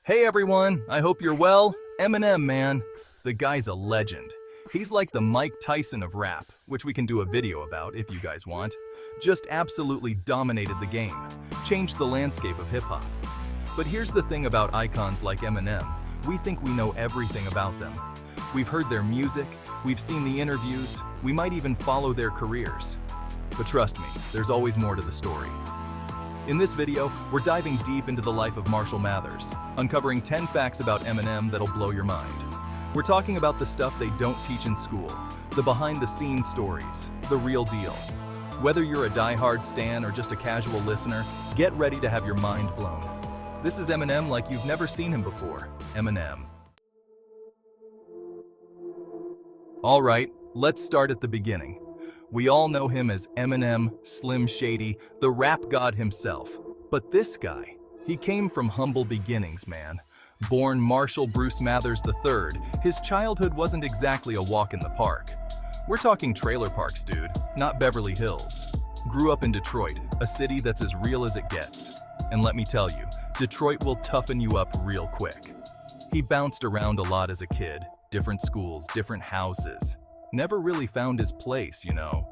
Hey everyone, I hope you're well. Eminem, man. The guy's a legend. He's like the Mike Tyson of rap, which we can do a video about if you guys want. Just absolutely dominated the game. Changed the landscape of hip-hop. But here's the thing about icons like Eminem. We think we know everything about them. We've heard their music, we've seen the interviews, we might even follow their careers. But trust me, there's always more to the story. In this video, we're diving deep into the life of Marshall Mathers, uncovering 10 facts about Eminem that'll blow your mind. We're talking about the stuff they don't teach in school, the behind-the-scenes stories, the real deal. Whether you're a die-hard stan or just a casual listener, get ready to have your mind blown. This is Eminem like you've never seen him before. Eminem. Alright, let's start at the beginning. We all know him as Eminem, Slim Shady, the rap god himself. But this guy, he came from humble beginnings, man. Born Marshall Bruce Mathers III, his childhood wasn't exactly a walk in the park. We're talking trailer parks, dude, not Beverly Hills. Grew up in Detroit, a city that's as real as it gets. And let me tell you, Detroit will toughen you up real quick. He bounced around a lot as a kid, different schools, different houses. Never really found his place, you know.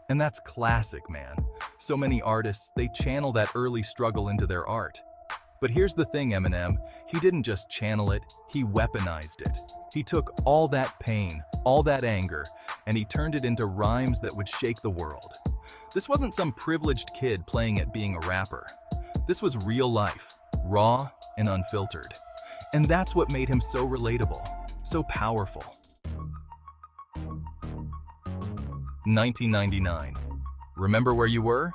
And that's classic, man. So many artists, they channel that early struggle into their art. But here's the thing, Eminem, he didn't just channel it, he weaponized it. He took all that pain, all that anger, and he turned it into rhymes that would shake the world. This wasn't some privileged kid playing at being a rapper. This was real life, raw and unfiltered. And that's what made him so relatable, so powerful. 1999. Remember where you were?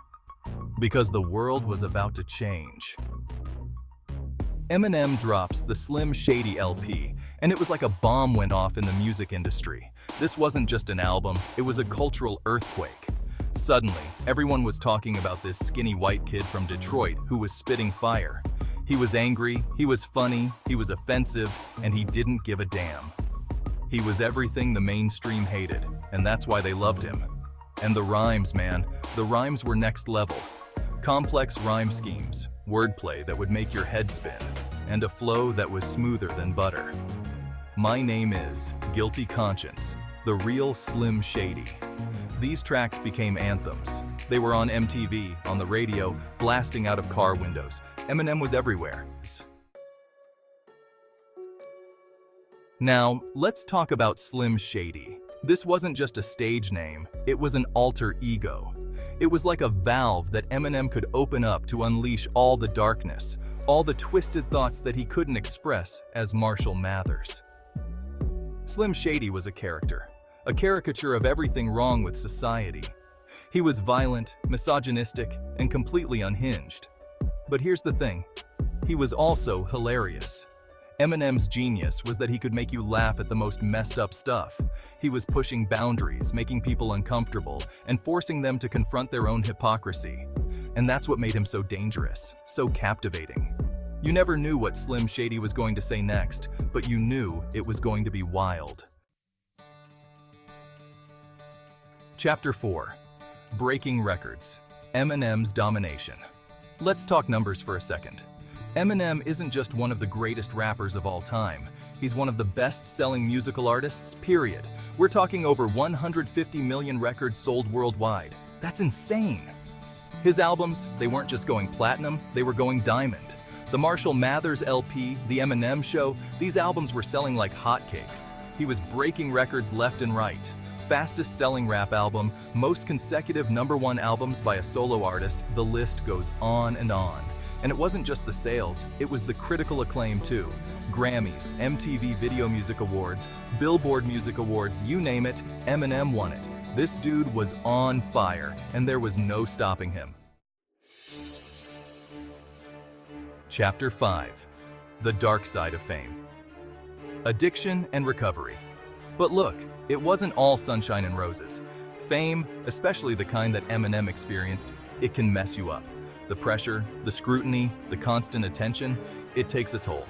Because the world was about to change. Eminem drops the Slim Shady LP, and it was like a bomb went off in the music industry. This wasn't just an album, it was a cultural earthquake. Suddenly, everyone was talking about this skinny white kid from Detroit who was spitting fire. He was angry, he was funny, he was offensive, and he didn't give a damn. He was everything the mainstream hated, and that's why they loved him. And the rhymes, man, the rhymes were next level. Complex rhyme schemes, wordplay that would make your head spin, and a flow that was smoother than butter. My name is Guilty Conscience, the real Slim Shady. These tracks became anthems. They were on MTV, on the radio, blasting out of car windows. Eminem was everywhere. Now, let's talk about Slim Shady. This wasn't just a stage name, it was an alter ego. It was like a valve that Eminem could open up to unleash all the darkness, all the twisted thoughts that he couldn't express as Marshall Mathers. Slim Shady was a caricature of everything wrong with society. He was violent, misogynistic, and completely unhinged. But here's the thing, he was also hilarious. Eminem's genius was that he could make you laugh at the most messed up stuff. He was pushing boundaries, making people uncomfortable, and forcing them to confront their own hypocrisy. And that's what made him so dangerous, so captivating. You never knew what Slim Shady was going to say next, but you knew it was going to be wild. Chapter 4. Breaking Records. Eminem's Domination. Let's talk numbers for a second. Eminem isn't just one of the greatest rappers of all time. He's one of the best-selling musical artists, period. We're talking over 150 million records sold worldwide. That's insane! His albums, they weren't just going platinum, they were going diamond. The Marshall Mathers LP, The Eminem Show, these albums were selling like hotcakes. He was breaking records left and right. Fastest-selling rap album, most consecutive #1 albums by a solo artist, the list goes on and on. And it wasn't just the sales, it was the critical acclaim too. Grammys, MTV Video Music Awards, Billboard Music Awards, you name it, Eminem won it. This dude was on fire, and there was no stopping him. Chapter 5. The Dark Side of Fame. Addiction and recovery. But look, it wasn't all sunshine and roses. Fame, especially the kind that Eminem experienced, it can mess you up. The pressure, the scrutiny, the constant attention, it takes a toll.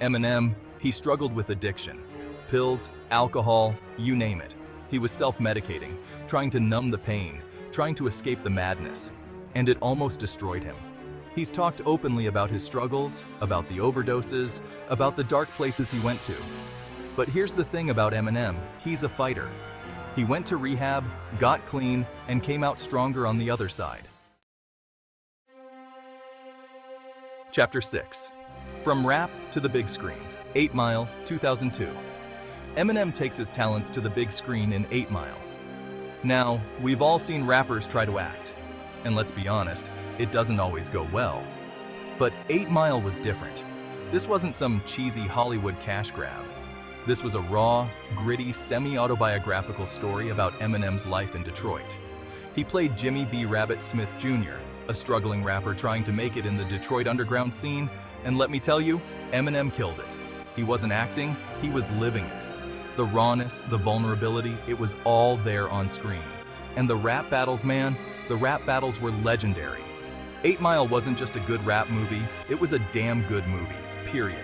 Eminem, he struggled with addiction. Pills, alcohol, you name it. He was self-medicating, trying to numb the pain, trying to escape the madness. And it almost destroyed him. He's talked openly about his struggles, about the overdoses, about the dark places he went to. But here's the thing about Eminem, he's a fighter. He went to rehab, got clean, and came out stronger on the other side. Chapter 6. From Rap to the Big Screen, 8 Mile, 2002. Eminem takes his talents to the big screen in 8 Mile. Now, we've all seen rappers try to act. And let's be honest, it doesn't always go well. But 8 Mile was different. This wasn't some cheesy Hollywood cash grab. This was a raw, gritty, semi-autobiographical story about Eminem's life in Detroit. He played Jimmy B. Rabbit Smith Jr., a struggling rapper trying to make it in the Detroit underground scene, and let me tell you, Eminem killed it. He wasn't acting, he was living it. The rawness, the vulnerability, it was all there on screen. And the rap battles, man, the rap battles were legendary. 8 Mile wasn't just a good rap movie, it was a damn good movie, period.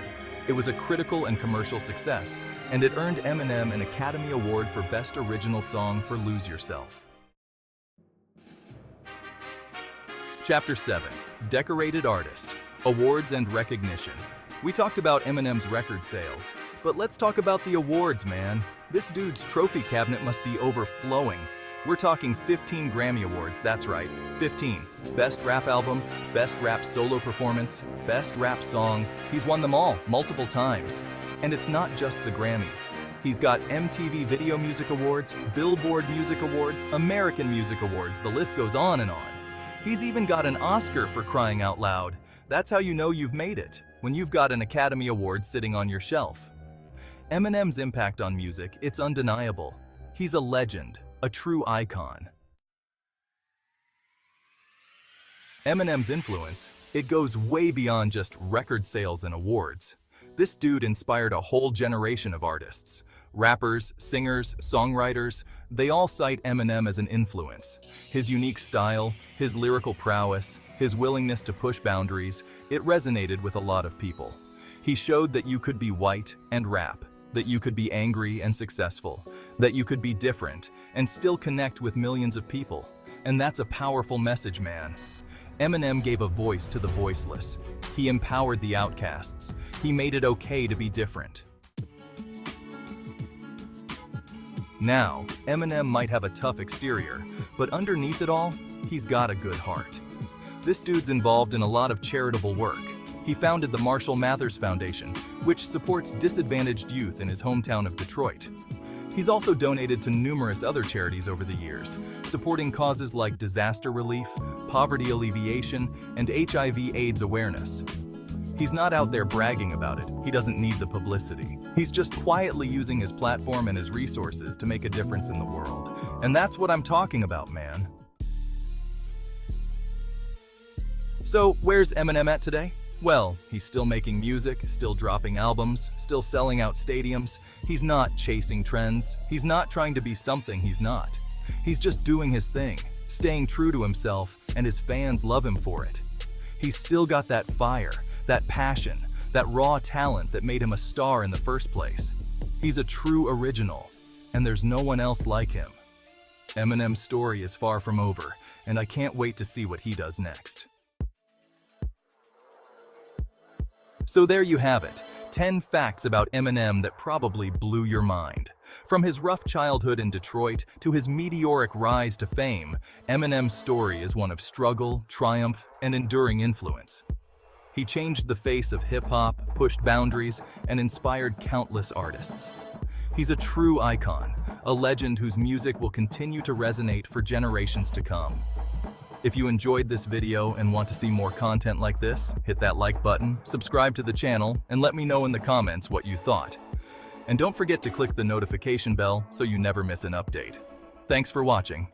It was a critical and commercial success, and it earned Eminem an Academy Award for Best Original Song for Lose Yourself. Chapter 7. Decorated Artist, Awards and Recognition. We talked about Eminem's record sales, but let's talk about the awards, man. This dude's trophy cabinet must be overflowing. We're talking 15 Grammy Awards, that's right, 15. Best Rap Album, Best Rap Solo Performance, Best Rap Song. He's won them all, multiple times. And it's not just the Grammys. He's got MTV Video Music Awards, Billboard Music Awards, American Music Awards, the list goes on and on. He's even got an Oscar for crying out loud. That's how you know you've made it, when you've got an Academy Award sitting on your shelf. Eminem's impact on music, it's undeniable. He's a legend. A true icon. Eminem's influence, it goes way beyond just record sales and awards. This dude inspired a whole generation of artists. Rappers, singers, songwriters, they all cite Eminem as an influence. His unique style, his lyrical prowess, his willingness to push boundaries, it resonated with a lot of people. He showed that you could be white and rap, that you could be angry and successful, that you could be different and still connect with millions of people. And that's a powerful message, man. Eminem gave a voice to the voiceless. He empowered the outcasts. He made it okay to be different. Now, Eminem might have a tough exterior, but underneath it all, he's got a good heart. This dude's involved in a lot of charitable work. He founded the Marshall Mathers Foundation, which supports disadvantaged youth in his hometown of Detroit. He's also donated to numerous other charities over the years, supporting causes like disaster relief, poverty alleviation, and HIV/AIDS awareness. He's not out there bragging about it. He doesn't need the publicity. He's just quietly using his platform and his resources to make a difference in the world. And that's what I'm talking about, man. So, where's Eminem at today? Well, he's still making music, still dropping albums, still selling out stadiums. He's not chasing trends. He's not trying to be something he's not. He's just doing his thing, staying true to himself, and his fans love him for it. He's still got that fire, that passion, that raw talent that made him a star in the first place. He's a true original, and there's no one else like him. Eminem's story is far from over, and I can't wait to see what he does next. So there you have it, 10 facts about Eminem that probably blew your mind. From his rough childhood in Detroit to his meteoric rise to fame, Eminem's story is one of struggle, triumph, and enduring influence. He changed the face of hip-hop, pushed boundaries, and inspired countless artists. He's a true icon, a legend whose music will continue to resonate for generations to come. If you enjoyed this video and want to see more content like this, hit that like button, subscribe to the channel, and let me know in the comments what you thought. And don't forget to click the notification bell so you never miss an update. Thanks for watching.